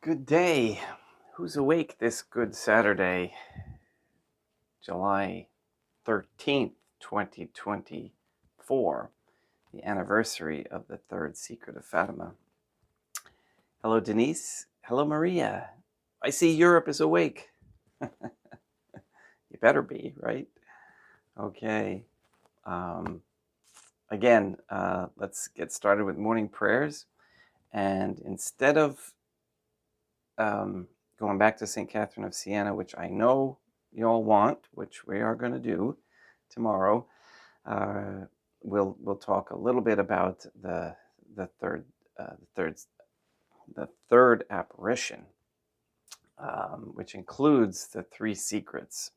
Good day. Who's awake this good Saturday, July 13th, 2024, the anniversary of the third secret of Fatima? Hello, Denise. Hello, Maria. I see Europe is awake. You better be, right? Okay. Again, let's get started with morning prayers. And instead of going back to St. Catherine of Siena, which I know you all want, which we are going to do tomorrow, we'll talk a little bit about the third apparition, which includes the three secrets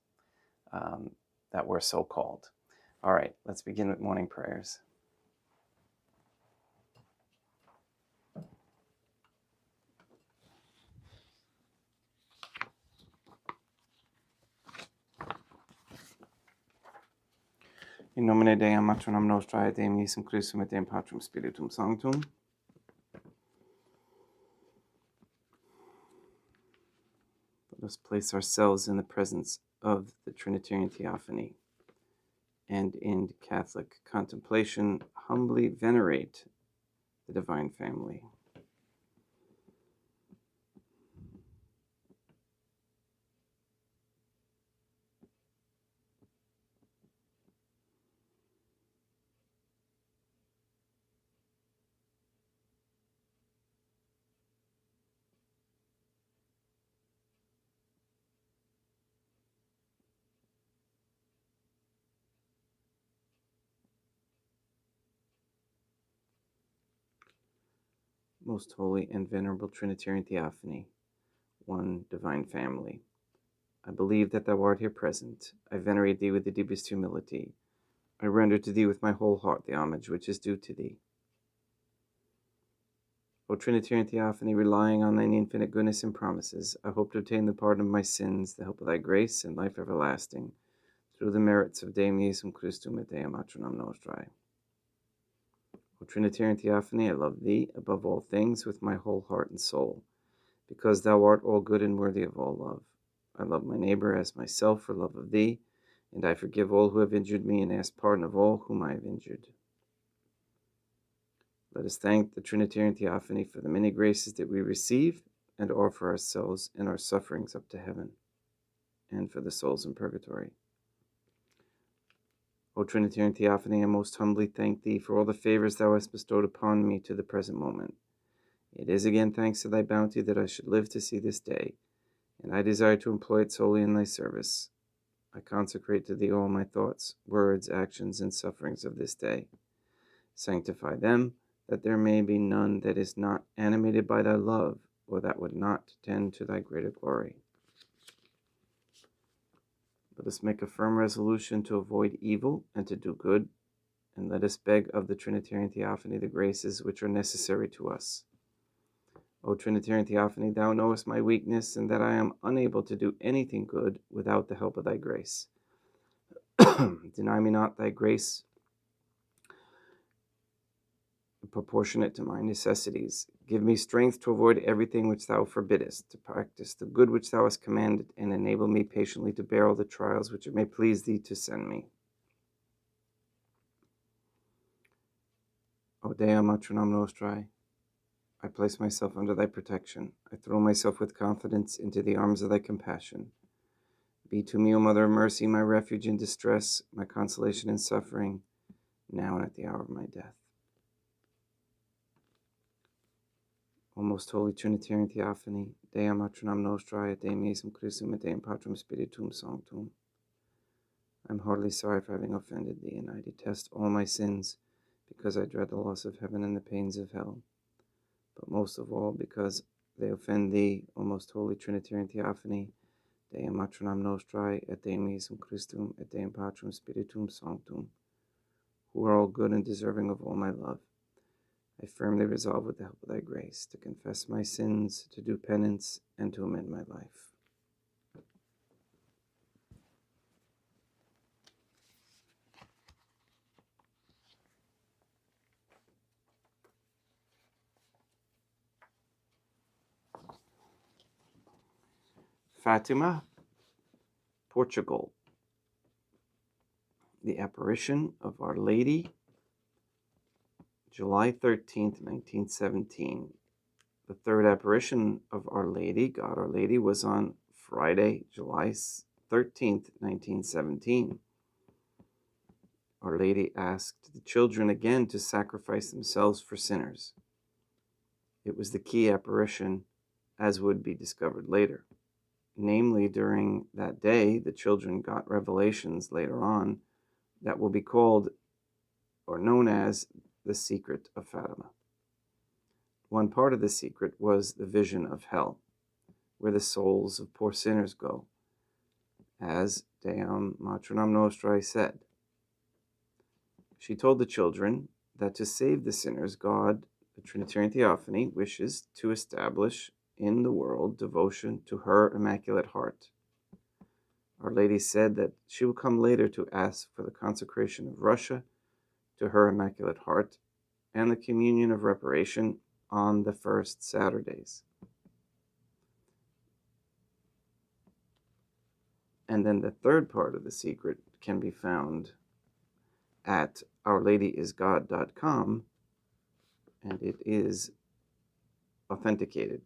that were so called. All right, let's begin with morning prayers. In nomine Deum matronam nostrae et Deum Iesum Christum et Deum Patrum Spiritum Sanctum. Let us place ourselves in the presence of the Trinitarian Theophany and in Catholic contemplation humbly venerate the Divine Family. Most holy and venerable Trinitarian Theophany, one Divine Family, I believe that thou art here present. I venerate thee with the deepest humility. I render to thee with my whole heart the homage which is due to thee. O Trinitarian Theophany, relying on thine infinite goodness and promises, I hope to obtain the pardon of my sins, the help of thy grace, and life everlasting, through the merits of Deum Iesum Christum et Deum Patronum Nostrae. O Trinitarian Theophany, I love thee above all things with my whole heart and soul, because thou art all good and worthy of all love. I love my neighbor as myself for love of thee, and I forgive all who have injured me and ask pardon of all whom I have injured. Let us thank the Trinitarian Theophany for the many graces that we receive and offer ourselves and our sufferings up to heaven, and for the souls in purgatory. O Trinitarian Theophany, I most humbly thank thee for all the favors thou hast bestowed upon me to the present moment. It is again thanks to thy bounty that I should live to see this day, and I desire to employ it solely in thy service. I consecrate to thee all my thoughts, words, actions, and sufferings of this day. Sanctify them, that there may be none that is not animated by thy love, or that would not tend to thy greater glory. Let us make a firm resolution to avoid evil and to do good, and let us beg of the Trinitarian Theophany the graces which are necessary to us. O Trinitarian Theophany, thou knowest my weakness, and that I am unable to do anything good without the help of thy grace. Deny me not thy grace proportionate to my necessities. Give me strength to avoid everything which thou forbiddest, to practice the good which thou hast commanded, and enable me patiently to bear all the trials which it may please thee to send me. O Deum Matronam Nostrae, I place myself under thy protection. I throw myself with confidence into the arms of thy compassion. Be to me, O Mother of Mercy, my refuge in distress, my consolation in suffering, now and at the hour of my death. O most holy Trinitarian Theophany, Deum Matronam Nostrae, et Deum Iesum Christum, et Deum Patrum Spiritum Sanctum. I am heartily sorry for having offended thee, and I detest all my sins, because I dread the loss of heaven and the pains of hell, but most of all because they offend thee, O most holy Trinitarian Theophany, Deum Matronam Nostrae, et Deum Iesum Christum, et Deum Patrum Spiritum Sanctum, who are all good and deserving of all my love. I firmly resolve with the help of thy grace to confess my sins, to do penance, and to amend my life. Fatima, Portugal. The Apparition of Our Lady, July 13th, 1917. The third apparition of Our Lady, God Our Lady, was on Friday, July 13th, 1917. Our Lady asked the children again to sacrifice themselves for sinners. It was the key apparition, as would be discovered later. Namely, during that day, the children got revelations later on that will be called or known as the secret of Fatima. One part of the secret was the vision of hell, where the souls of poor sinners go, as Deum Matronam Nostrae said. She told the children that to save the sinners, God, the Trinitarian Theophany, wishes to establish in the world devotion to her Immaculate Heart. Our Lady said that she will come later to ask for the consecration of Russia to her Immaculate Heart and the communion of reparation on the first Saturdays. And then the third part of the secret can be found at OurLadyIsGod.com, and it is authenticated.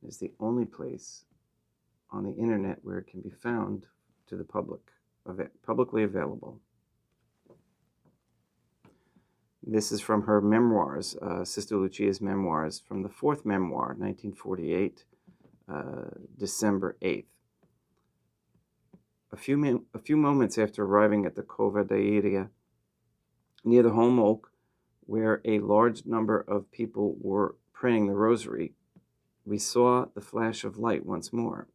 It is the only place on the internet where it can be found to the public, publicly available. This is from her memoirs, Sister Lucia's memoirs, from the fourth memoir, 1948, December 8th. A few moments after arriving at the Cova da Iria, near the Holm Oak, where a large number of people were praying the rosary, we saw the flash of light once more,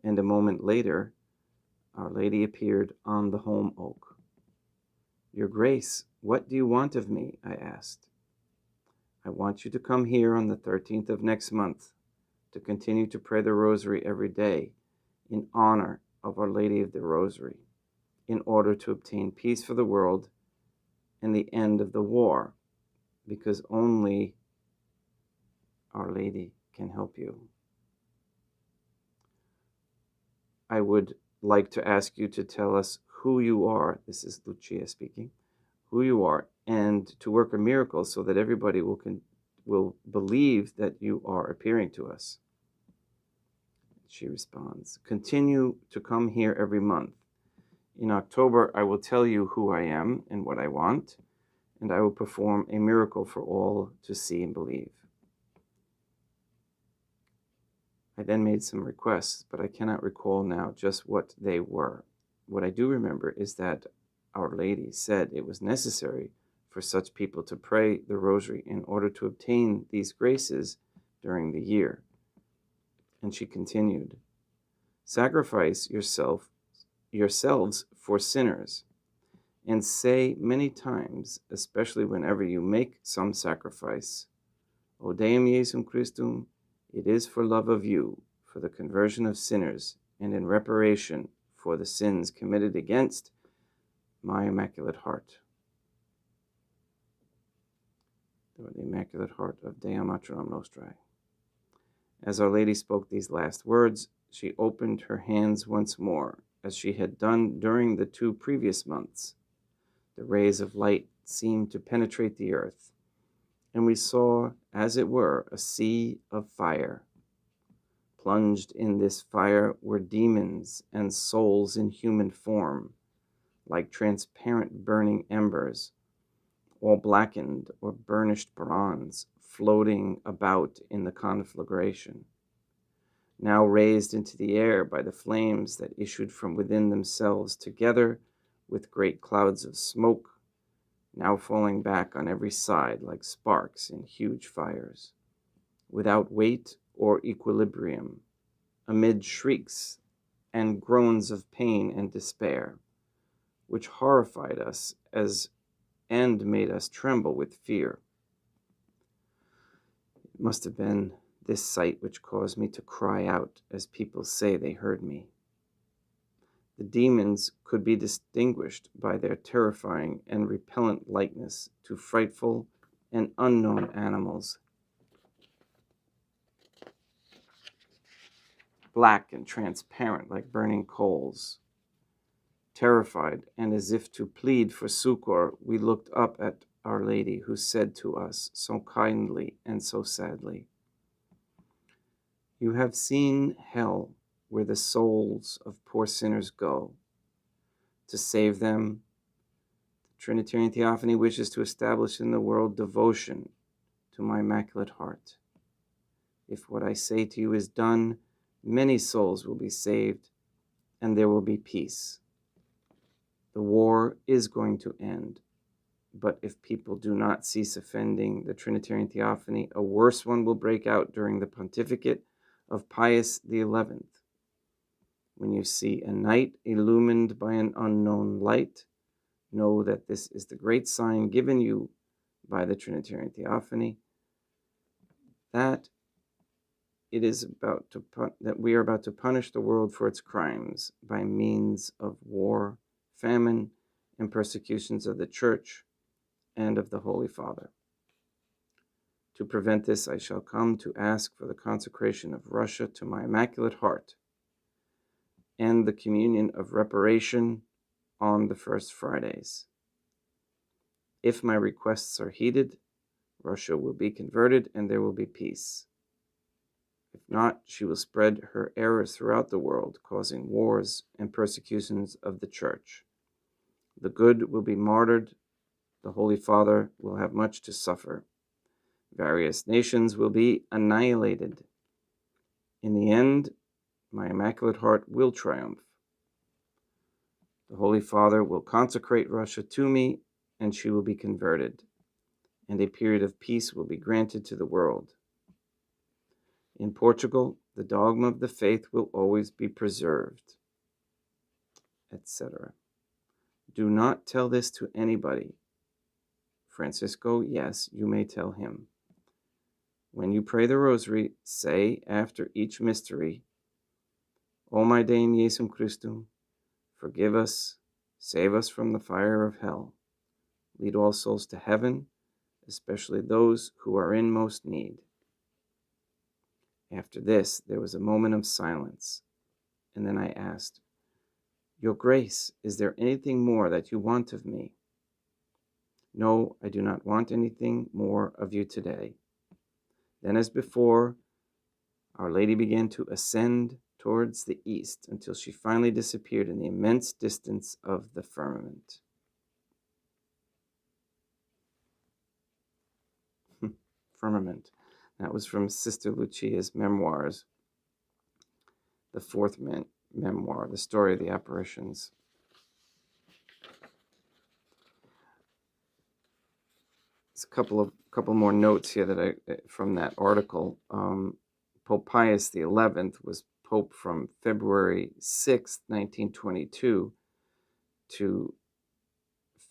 and a moment later, Our Lady appeared on the Holm Oak. "Your Grace, what do you want of me?" I asked. "I want you to come here on the 13th of next month to continue to pray the rosary every day in honor of Our Lady of the Rosary, in order to obtain peace for the world and the end of the war, because only Our Lady can help you. I would like to ask you to tell us who you are," this is Lucia speaking, "who you are, and to work a miracle so that everybody will believe that you are appearing to us." She responds, "Continue to come here every month. In October, I will tell you who I am and what I want, and I will perform a miracle for all to see and believe." I then made some requests, but I cannot recall now just what they were. What I do remember is that Our Lady said it was necessary for such people to pray the rosary in order to obtain these graces during the year. And she continued, "Sacrifice yourselves for sinners, and say many times, especially whenever you make some sacrifice, O Deum Iesum Christum, it is for love of you, for the conversion of sinners, and in reparation for the sins committed against my Immaculate Heart." Or the Immaculate Heart of Deum Matronam Nostrae. As Our Lady spoke these last words, she opened her hands once more, as she had done during the 2 previous months. The rays of light seemed to penetrate the earth, and we saw, as it were, a sea of fire. Plunged in this fire were demons and souls in human form, like transparent burning embers, all blackened or burnished bronze, floating about in the conflagration, now raised into the air by the flames that issued from within themselves together with great clouds of smoke, now falling back on every side like sparks in huge fires, without weight or equilibrium, amid shrieks and groans of pain and despair, which horrified us and made us tremble with fear. It must have been this sight which caused me to cry out, as people say they heard me. The demons could be distinguished by their terrifying and repellent likeness to frightful and unknown animals. black and transparent like burning coals. Terrified, and as if to plead for succor, we looked up at Our Lady, who said to us so kindly and so sadly, "You have seen hell, where the souls of poor sinners go. To save them, the Trinitarian Theophany wishes to establish in the world devotion to my Immaculate Heart. If what I say to you is done, many souls will be saved, and there will be peace. The war is going to end, but if people do not cease offending the Trinitarian Theophany, a worse one will break out during the pontificate of Pius XI. When you see a night illumined by an unknown light, know that this is the great sign given you by the Trinitarian Theophany, that we are about to punish the world for its crimes by means of war, famine, and persecutions of the Church and of the Holy Father. To prevent this, I shall come to ask for the consecration of Russia to my Immaculate Heart and the communion of reparation on the first Fridays. If my requests are heeded, Russia will be converted and there will be peace. If not, she will spread her errors throughout the world, causing wars and persecutions of the Church. The good will be martyred. The Holy Father will have much to suffer. Various nations will be annihilated. In the end, my Immaculate Heart will triumph. The Holy Father will consecrate Russia to me, and she will be converted, and a period of peace will be granted to the world. In Portugal, the dogma of the faith will always be preserved, etc. Do not tell this to anybody. Francisco, yes, you may tell him. When you pray the rosary, say after each mystery, O my Dame Jesum Christum, forgive us, save us from the fire of hell. Lead all souls to heaven, especially those who are in most need. After this, there was a moment of silence, and then I asked, Your Grace, is there anything more that you want of me? No, I do not want anything more of you today. Then, as before, Our Lady began to ascend towards the east until she finally disappeared in the immense distance of the firmament. Firmament. That was from Sister Lucia's memoirs, the fourth memoir, The Story of the Apparitions. There's a couple more notes here that from that article. Pope Pius XI was Pope from February 6th, 1922 to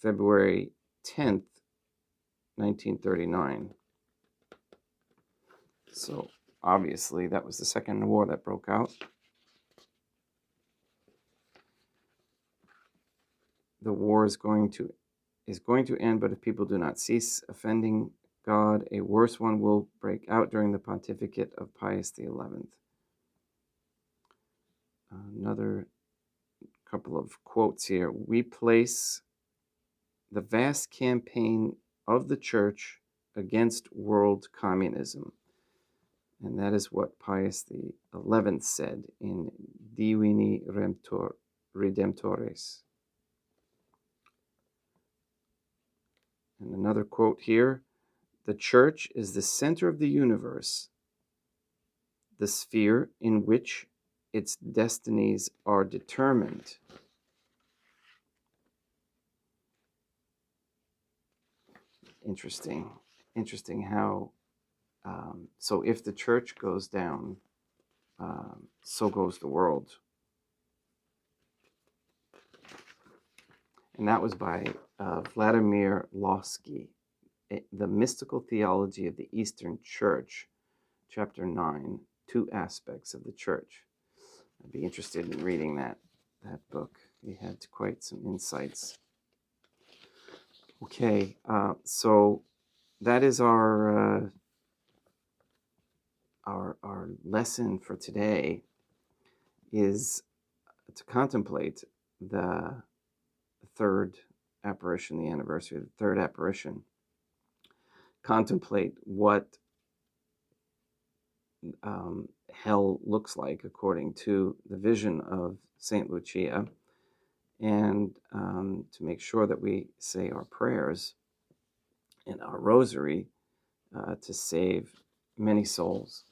February 10th, 1939. So obviously that was the second war that broke out. The war is going to end, but if people do not cease offending God, a worse one will break out during the pontificate of Pius XI. Another couple of quotes here. We place the vast campaign of the Church against world communism. And that is what Pius XI said in Divini Redemptores. And another quote here, the Church is the center of the universe, the sphere in which its destinies are determined. Interesting how, so if the Church goes down, so goes the world. And that was by Vladimir Lossky, The Mystical Theology of the Eastern Church, Chapter 9, Two Aspects of the Church. I'd be interested in reading that book. He had quite some insights. Okay, so that is our lesson for today. is to contemplate the third apparition, the anniversary of the third apparition. Contemplate what hell looks like according to the vision of Saint Lucia, and to make sure that we say our prayers in our rosary to save many souls.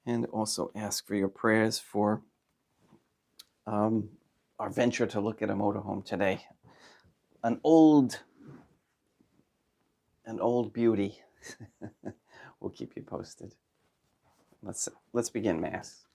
And also ask for your prayers for our venture to look at a motorhome today. An old beauty. We'll keep you posted. Let's begin Mass.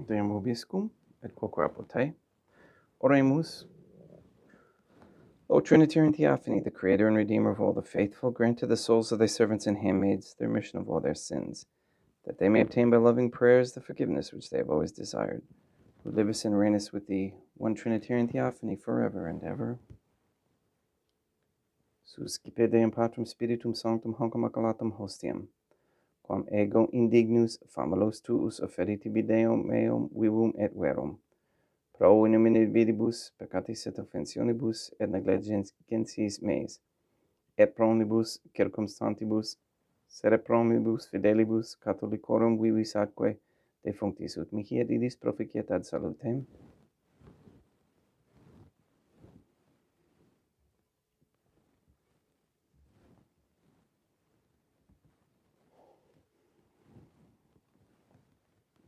Deum vobiscum et quoque apud te. Oremus. O Trinitarian Theophany, the Creator and Redeemer of all the faithful, grant to the souls of thy servants and handmaids the remission of all their sins, that they may obtain by loving prayers the forgiveness which they have always desired, who livest and reignest with thee, one Trinitarian Theophany, forever and ever. Suscipe Deum Patrum Spiritum Sanctum Hanc Immaculatum Hostiam, quam ego indignus famulos tuus offeritibi Deum meum vivum et verum, pro iniminibus peccatis et offensionibus et negligencies meis, et pro omnibus circumstantibus, sere pro omnibus fidelibus catholicorum vivis atque defunctis ut mihi et idis proficiat ad salutem.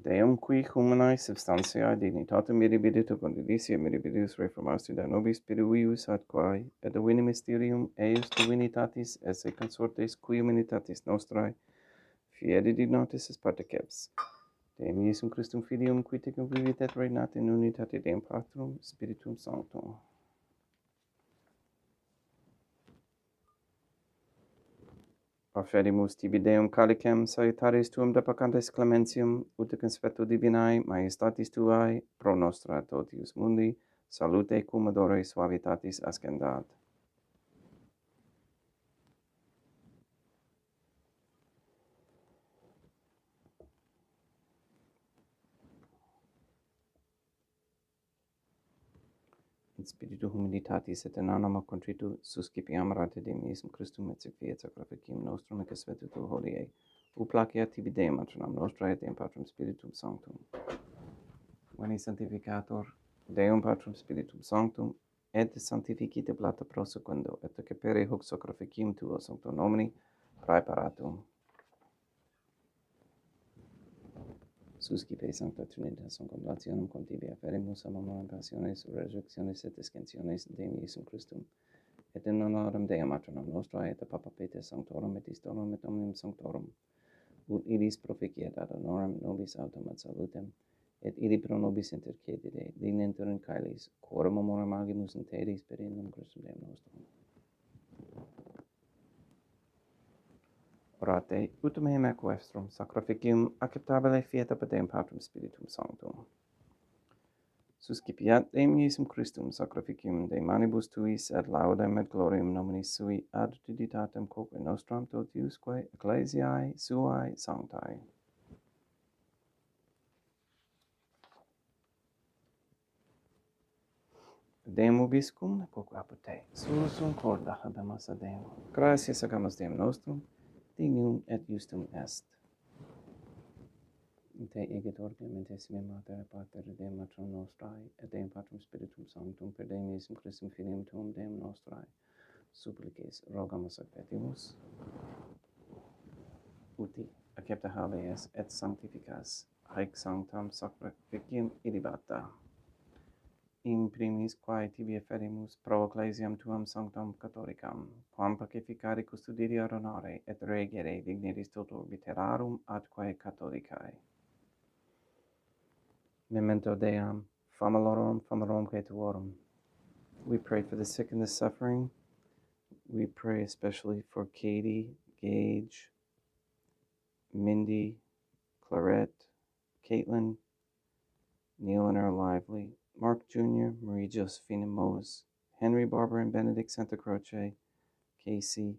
Deum qui humanae substantiae dignitatem mirabilit condilitia mirabilis reformasti da nobis spiritus atquae et divini mysterium eius divinitatis esse consortes qui humanitatis nostrae fieri dignatis es parteceps. Deum Iesum Christum Filium qui tecum vivit et regnat in unitate Deum Patrum Spiritum Sanctum. Offerimus tibi Deum calicem salutaris tuum deprecantes clementium, ut conspecto divinae majestatis tuae, pro nostra totius mundi, salute cum odore suavitatis ascendat. In spiritu humilitatis et in anima contritu suscipiam rate Deum Iesum Christum et sequiet sacrificium nostrum et conspectu hodie, ut placeat tibi Deum matronam nostrae et Deum Patrum Spiritum Sanctum. Veni sanctificator Deum Patrum Spiritum Sanctum, et sanctificite plata pro secundo, et accepere hoc sacrificium tuo sancto nomini praeparatum. Suscipe Sancta Trinitas contemplationem con tibi afferimus amamam passiones, resurrectiones et ascensiones Deum Iesum Christum, et in honorem Deum matronam nostrae et Papa Peter Sanctorum et Istorum et Omnium Sanctorum, ut idis proficiat ad honorem nobis autem ad salutem, et idi pro nobis intercedere, dignenter in caelis, quorum amorem agimus in teris per innum Christum Deum nostrum. Orate, ut meum equestrum sacrificium acceptabile fiat ab Deum Patrum Spiritum Sanctum. Suscipiat Deum Iesum Christum sacrificium de manibus tuis ad laudem et gloriam nominis sui ad tuditatem quoque nostram totiusque ecclesiae suae sanctae. Deum vobiscum, quoque apud te, sursum corda habemus ad Deum. Gratias agamus Deum nostrum, dignum et justum est. Te egetor clementissime Mater et Pater Deum Matronum nostrae, et Deum Patrum Spiritum Sanctum, per Deum Iesum Christum Filium Tuum Deum nostrae, supplices rogamus ad petimus, uti accepta habeas et sanctificas, haec sanctam sacrificium ilibata. In primis quae tibi efferimus pro ecclesiam tuam sanctam catholicam, quam pacificare custodire honore et regere dignitis toto viterarum atque catholicae. Memento Deum, famalorum que tuorum. We pray for the sick and the suffering. We pray especially for Katie, Gage, Mindy, Clarette, Caitlin, Neil and Earl Lively, Mark Jr., Marie Josephina Mose, Henry, Barbara, and Benedict Santa Croce, Casey,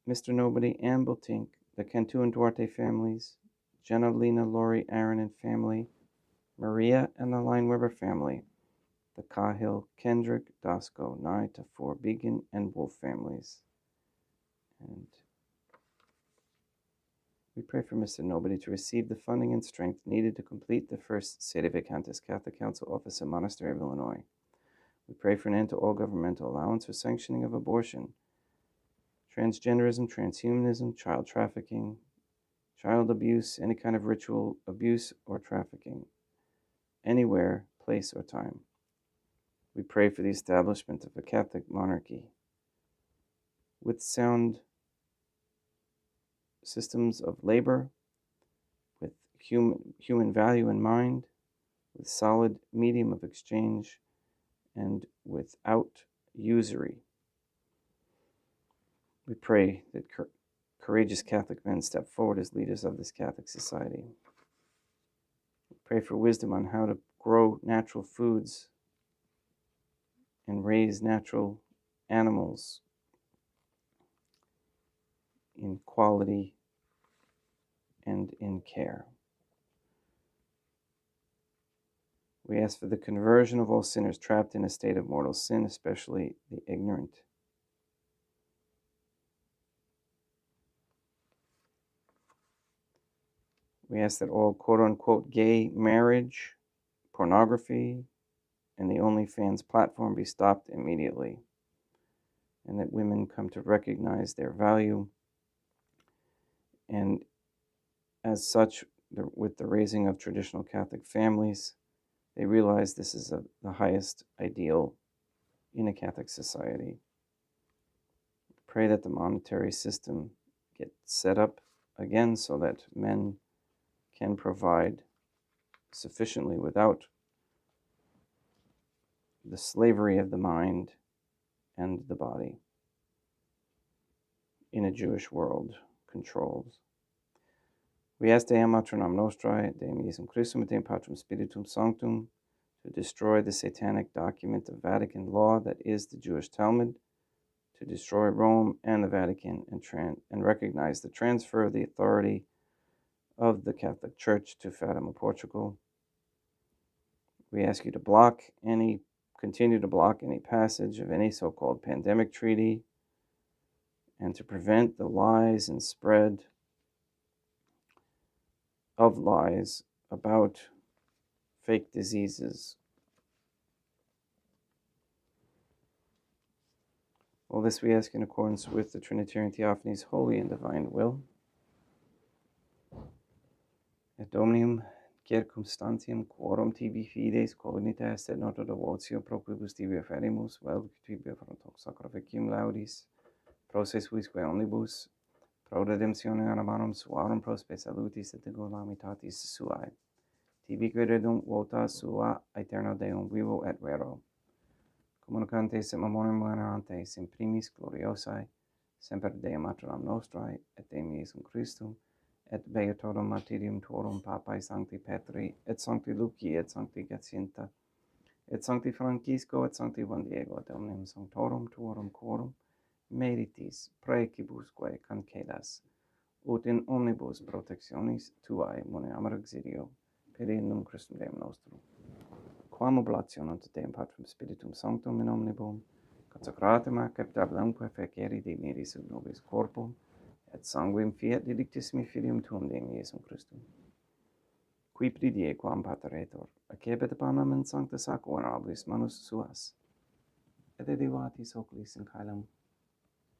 Mr. Nobody, Ann Bultink, the Cantu and Duarte families, Jenna, Lena, Lori, Aaron, and family, Maria and the Line Weber family, the Cahill, Kendrick, Dosco, Nye, Tafour, Began, and Wolf families. And we pray for Mr. Nobody to receive the funding and strength needed to complete the first Sedevacantis Catholic Council office in Monastery of Illinois. We pray for an end to all governmental allowance or sanctioning of abortion, transgenderism, transhumanism, child trafficking, child abuse, any kind of ritual abuse or trafficking, anywhere, place, or time. We pray for the establishment of a Catholic monarchy with sound systems of labor, with human value in mind, with solid medium of exchange, and without usury. We pray that courageous Catholic men step forward as leaders of this Catholic society. We pray for wisdom on how to grow natural foods and raise natural animals in quality and in care. We ask for the conversion of all sinners trapped in a state of mortal sin, especially the ignorant. We ask that all quote-unquote gay marriage, pornography, and the OnlyFans platform be stopped immediately, and that women come to recognize their value, and as such, with the raising of traditional Catholic families, they realize this is the highest ideal in a Catholic society. Pray that the monetary system gets set up again so that men can provide sufficiently without the slavery of the mind and the body in a Jewish world controlled. We ask Deum Matronam Nostrae, Deum Iesum Christum, et Deum Patrum Spiritum Sanctum, to destroy the satanic document of Vatican law that is the Jewish Talmud, to destroy Rome and the Vatican, and recognize the transfer of the authority of the Catholic Church to Fatima, Portugal. We ask you to continue to block any passage of any so-called pandemic treaty, and to prevent the lies and spread of lies about fake diseases. All this we ask in accordance with the Trinitarian Theophany's holy and divine will. Et Dominium circumstantiam quorum tibi fides cognitas et nota devotio pro quibus tibi offerimus, vel tibi frontox sacrificium laudis, pro se suisque omnibus, pro redemptione animarum suarum prospe salutis et economitatis suae. Tibi queredum vota sua aeterno Deum vivo et vero. Communicantes et memoriam venerantes in primis gloriosae, semper Deum Matronam Nostrae, et Deum Iesum Christum, et beatorum martyrium tuorum Papae Sancti Petri, et Sancti Luci, et Sancti Jacinta, et Sancti Francisco, et Sancti Juan Diego, et omnium sanctorum tuorum quorum, meritis praecibusque concedas, ut in omnibus protectionis tuae moneam auxilio, per innum Christum Deum nostrum. Quam oblationem te Deum Patrum Spiritum Sanctum in omnibus, consecratum acceptabilumque feceri dignitis ut nobis corpum, et sanguinem fiat delictissimi filium tuum Deum Iesum Christum. Qui pridie quam pateretor, accepet panem in sancta sacra honorabilis manus suas, et edivatis oculis in caelum,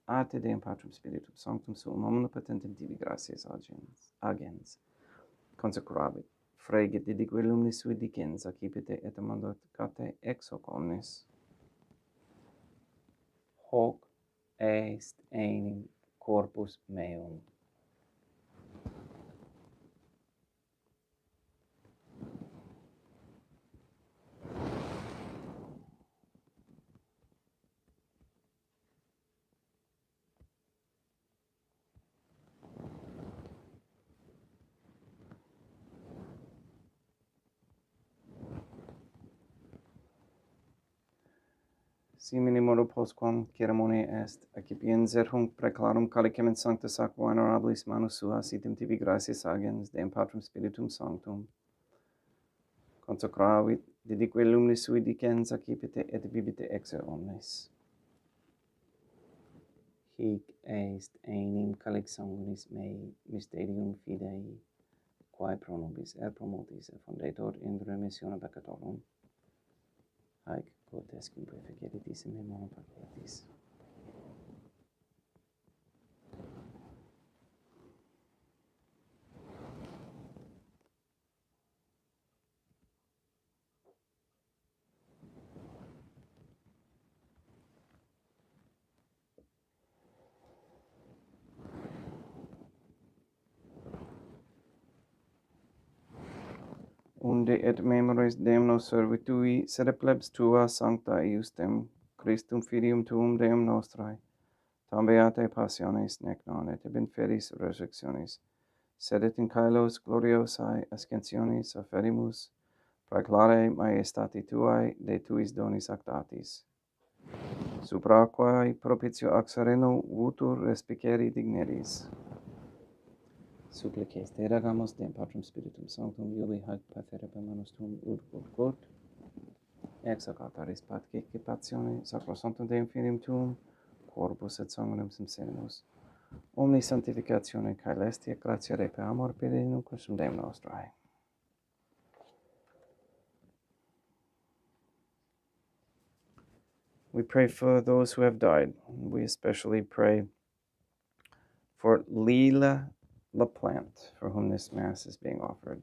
a te Deum Patrum Spiritum Sanctum suum omnipotentem tibi gratias agens, consecravit, fregit didique lumnis sui dicens, accipite et mandocate ex hoc omnes. Hoc est enim corpus meum. Simini modo postquam ceremonia est, accipienser hunc preclarum calicem in sancta sacra venerabilis manus suas, item tibi gratias agens, Deum Patrum Spiritum Sanctum, consecravit, didique lumnis sui dicens, accipite et vivite ex omnes. Hic est enim calix sanguinis mei, mysterium fidei, quae pro nobis et pro multis effundetur in remissione peccatorum. Haec quotescum praefigeritis in me mono pacetis. Unde et memores Deum nos servitui, sed plebs tua sancta iustem, Christum filium tuum Deum nostrae, tam beatae passiones, nec non et ab inferis resurrectionis, sed et in caelos gloriosae ascensionis afferimus, praeclare maestati tuae de tuis donis actatis, supra quae propitio ac sereno vutur respicere digneris. Supplices te ragamus Deum Patrum Spiritum Sanctum, iubi haec patere per manus tuum ut ex hoc altaris participatione sacrosanctum Deum Filium tuum, corpus et sanguinem semisemus, omni sanctificatione caelestia gratia Dei per amor Filium Christum Deum nostrae. We pray for those who have died. We especially pray for Leela LaPlante, for whom this Mass is being offered.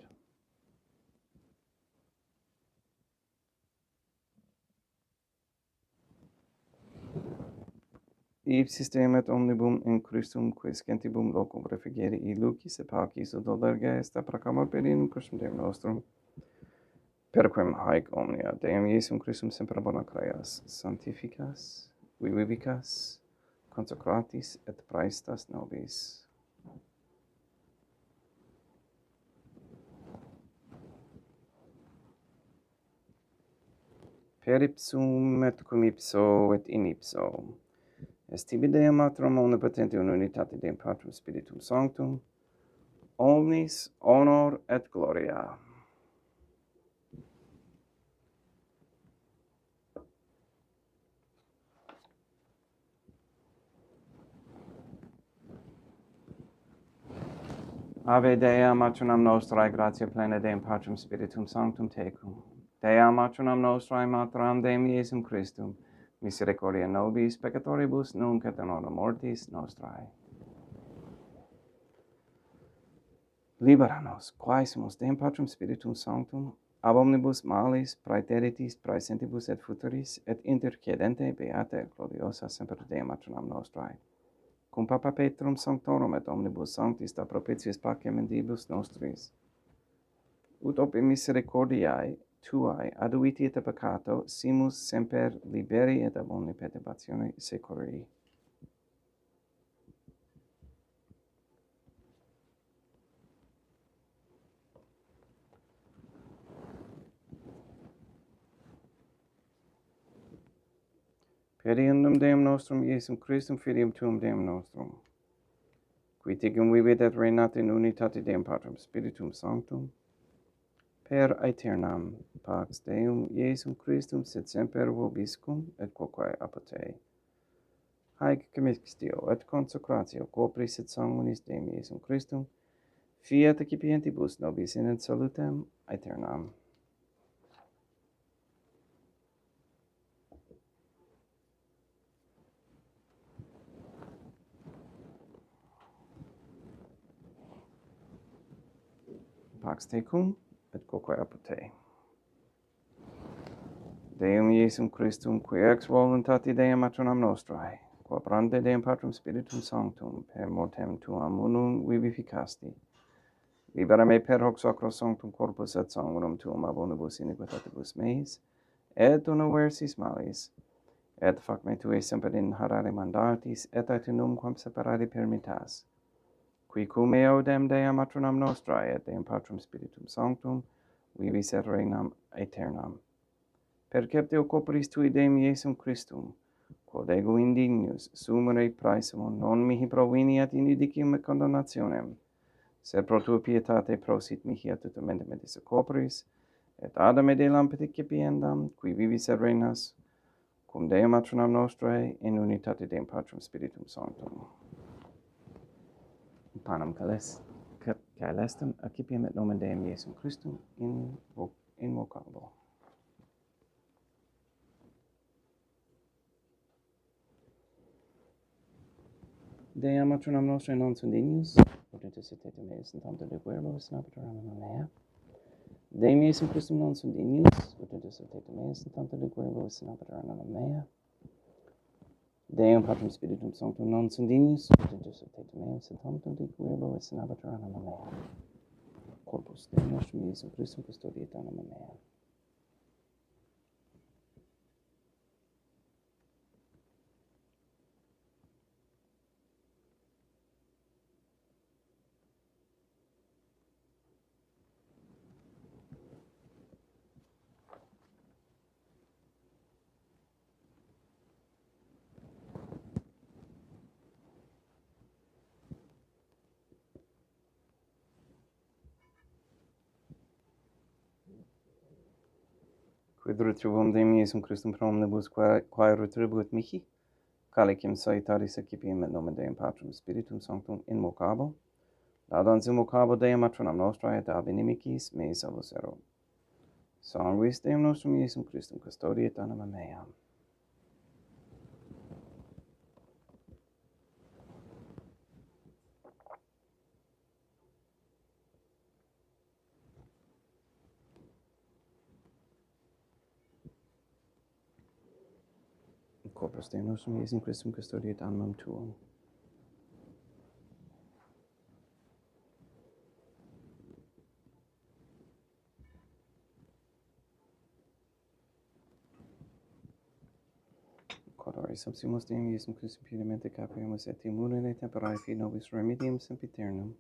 Ipsis Deum et omnibum in Christum quis gentibum locum refugere lucis et pacis ut alberga est apracamur per in Christum Deum nostrum, per quem haec omnia Deum Iesum Christum semper bona creas, sanctificas, vivicas, consecratis et praestas nobis. Per ipsum et cum ipso et in ipso, est tibi Deum Matrum omnipotente in unitate Deum Patrum Spiritum Sanctum, omnis honor et gloria. Ave Dea, matronam nostrae, gratia plena Deum Patrum Spiritum Sanctum tecum. Dea, matronam nostrae, materam Deum Iesum Christum, misericordia nobis peccatoribus, nunc et in hora mortis nostrae. Libera nos, quae sumus Deum Patrum Spiritum Sanctum, ab omnibus malis, praeteritis, praesentibus et futuris, et intercedente beata et gloriosa semper Deum matronam nostrae. Cum Papa Petrum Sanctorum et omnibus sanctis da propitiis pacem mendibus nostris, ut ob misericordiae tuae aduiti et peccato, simus semper liberi et ab omni perturbatione securi. Per iundum Deum nostrum Iesum Christum Filium tuum Deum nostrum, qui ticum vivit et reinat in unitate Deum Patrum Spiritum Sanctum, per aeternam pax Deum Iesum Christum sit semper vobiscum et quoque apotei. Haec commixtio et consecratio corporis et sanguinis Deum Iesum Christum, fiat accipientibus nobis in salutem aeternam. pax tecum, et quoque apud te. Deum Iesum Christum, qui ex voluntate Dei matronam nostrae, quo operante Deum Patrum Spiritum Sanctum, per mortem tuam unum vivificasti, libera me per hoc sacro sanctum corpus et sanguinum tuum ab omnibus iniquitatibus meis, et universis malis, et fac me tue semper in harare mandatis, et et numquam separare permittas, qui cum eo dem Deum matronam nostrae, et Deum Patrum Spiritum Sanctum, vivis et regnam aeternam. Perceptio corporis tui Deum Iesum Christum, quod ego indignus sumere praesumum non mihi proveniat in judicium et condemnationem, sed pro tua pietate prosit mihi attutamente medis corporis, et adam et elam peticipiendam, qui vivis et regnas, cum Deum matronam nostrae, in unitate Deum Patrum Spiritum Sanctum. Panem caelestem accipiem et nomen Deum Iesum Christum invocabo. Deum matronam nostrae non sunt dignus, ut intercedete meis in tanto de verbos in apertura anima mea. Deum Iesum Christum non sunt dignus, ut intercedete meis in tanto de verbos in apertura anima mea. Deum Patrum Spiritum Sanctum non sunt dignus, ut intercedete meis in tanto de verbos in apertura anima mea. Corpus Deum nostrum Iesum Christum custodiet anima mea. Quid retribuum Deum Iesum Christum pro omnibus quae retribuit mihi? Calicem salutaris accipiem et nomen Deum Patrum Spiritum Sanctum invocabo. Laudans invocabo Deum matronam nostrae et ab inimicis meis salvus ero. Sanguis Deum nostrum Iesum Christum custodiet anima mea. Corpus Deum nostrum Iesum Christum custodiet animam tuum. Quodore subsumus Deum Iesum Christum puramente capiamus et immunere temperae fi nobis remedium sempiternum.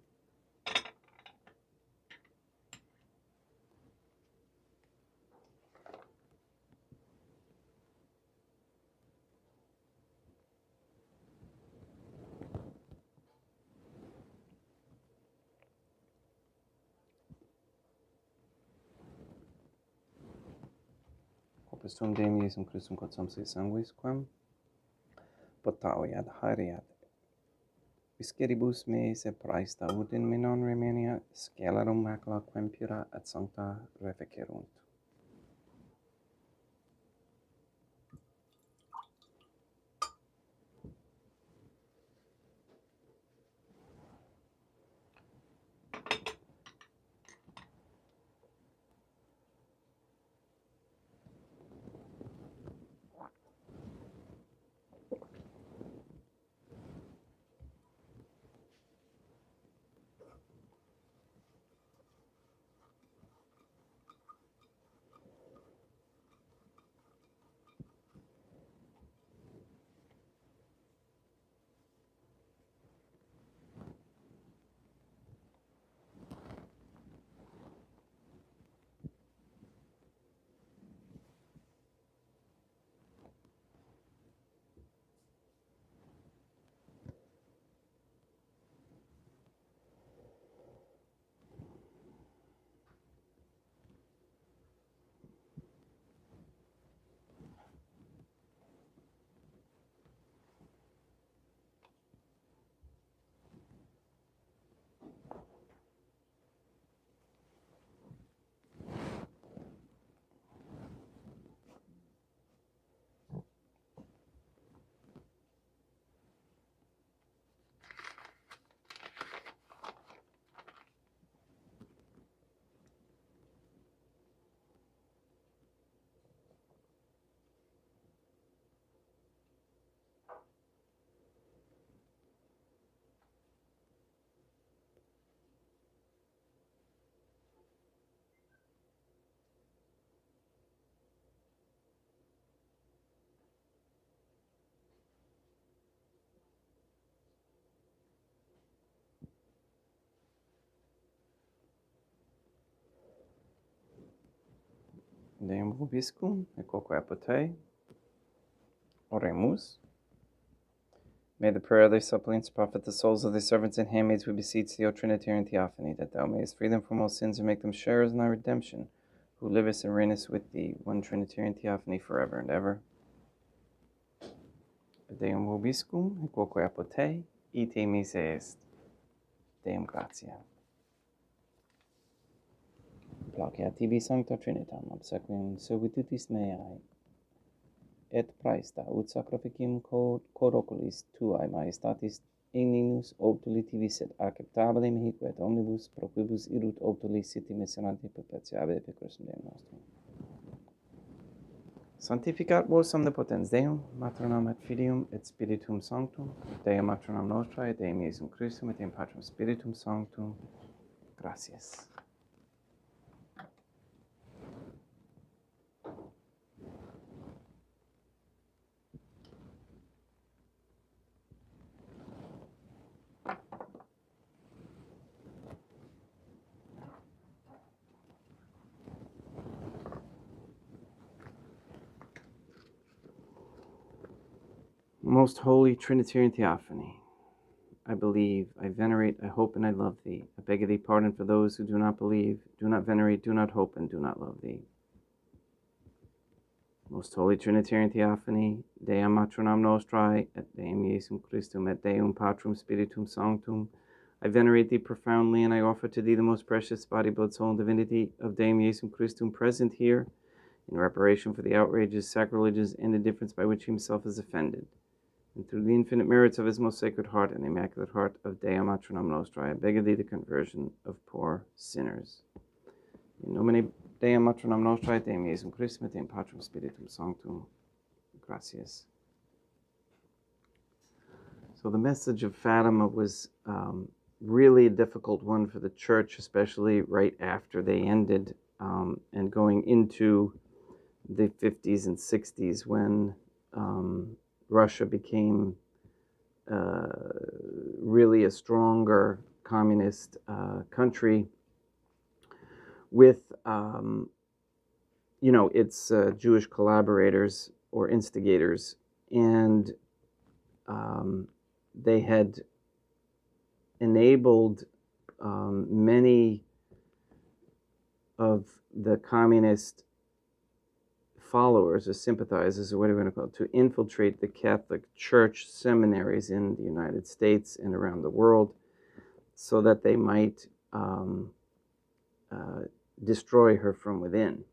Corpus tuum Deum Iesum Christum quod samsi sanguis quam potaviat haereat visceribus meis et praesta ut in me non remenia scelerum macula quem pura et sancta refecerunt. Deum vobiscum, et quoque apote. Oremus. May the prayer of thy suppliants profit the souls of thy servants and handmaids, we beseech thee, O Trinitarian Theophany, that thou mayest free them from all sins and make them sharers in thy redemption, who livest and reignest with thee, one Trinitarian Theophany, forever and ever. Deum vobiscum, et quoque apote, ite mise est. Deum gratia. Placeat tibi sancta Trinitam, obsequium servitutis meae, et praesta ut sacrificium cor oculis tuae majestatis igninus optuli tivis et acceptabile mihique et omnibus pro quibus irut optuli siti misserante perpetuave per Christum Deum nostrum. Sanctificat vos omnipotens Deum, Matronam et Filium et Spiritum Sanctum, Deum Matronam Nostrae, et Deum Iesum Christum, et Deum Patrum Spiritum Sanctum. Gracias. Most Holy Trinitarian Theophany, I believe, I venerate, I hope, and I love thee. I beg of thee pardon for those who do not believe, do not venerate, do not hope, and do not love thee. Most Holy Trinitarian Theophany, Deum Matronam Nostrae, et Deum Iesum Christum, et Deum Patrum Spiritum Sanctum, I venerate thee profoundly, and I offer to thee the most precious body, blood, soul, and divinity of Deum Iesum Christum present here, in reparation for the outrages, sacrileges, and indifference by which he himself is offended. And through the infinite merits of his most sacred heart and immaculate heart of Deum Matronam Nostrae, I beg of thee the conversion of poor sinners. In nomine Deum Matronam Nostrae, Deum Iesum Christum, et Deum Patrum Spiritum Sanctum. Gracias. So the message of Fatima was really a difficult one for the church, especially right after they ended and going into the 50s and 60s when Russia became really a stronger communist country with, its Jewish collaborators or instigators, and they had enabled many of the communist followers or sympathizers, or whatever you want to call it, to infiltrate the Catholic Church seminaries in the United States and around the world so that they might destroy her from within.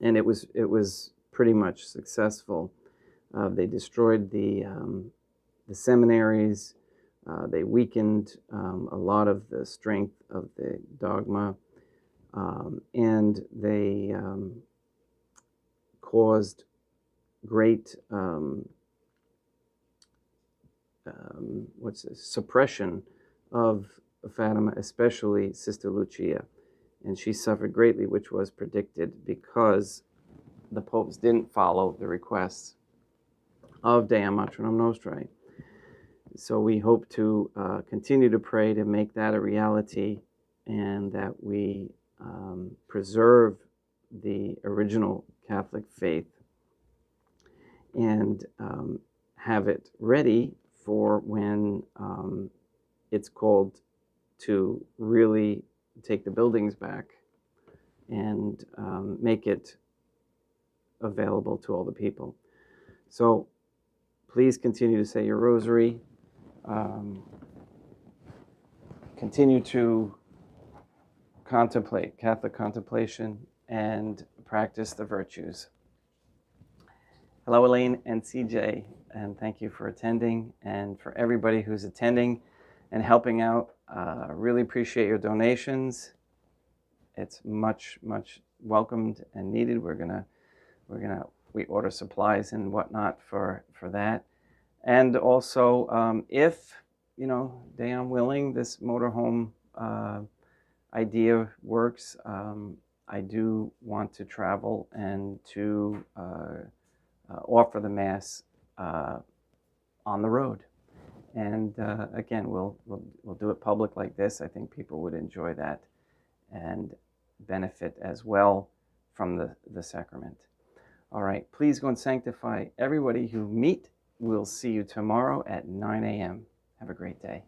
And it was pretty much successful. They destroyed the seminaries. They weakened a lot of the strength of the dogma, and they caused great suppression of Fatima, especially Sister Lucia. And she suffered greatly, which was predicted because the popes didn't follow the requests of Deum Matronam Nostrae. So we hope to continue to pray to make that a reality, and that we preserve the original Catholic faith and have it ready for when it's called to really take the buildings back and make it available to all the people. So please continue to say your rosary. Continue to contemplate, Catholic contemplation, and practice the virtues. Hello, Elaine and CJ, and thank you for attending, and for everybody who's attending and helping out. Really appreciate your donations. It's much, much welcomed and needed. We order supplies and whatnot for that. And also, if, Deum willing, this motorhome idea works, I do want to travel and to offer the Mass on the road. And again, we'll do it public like this. I think people would enjoy that and benefit as well from the sacrament. All right, please go and sanctify everybody who meet. We'll see you tomorrow at 9 a.m. Have a great day.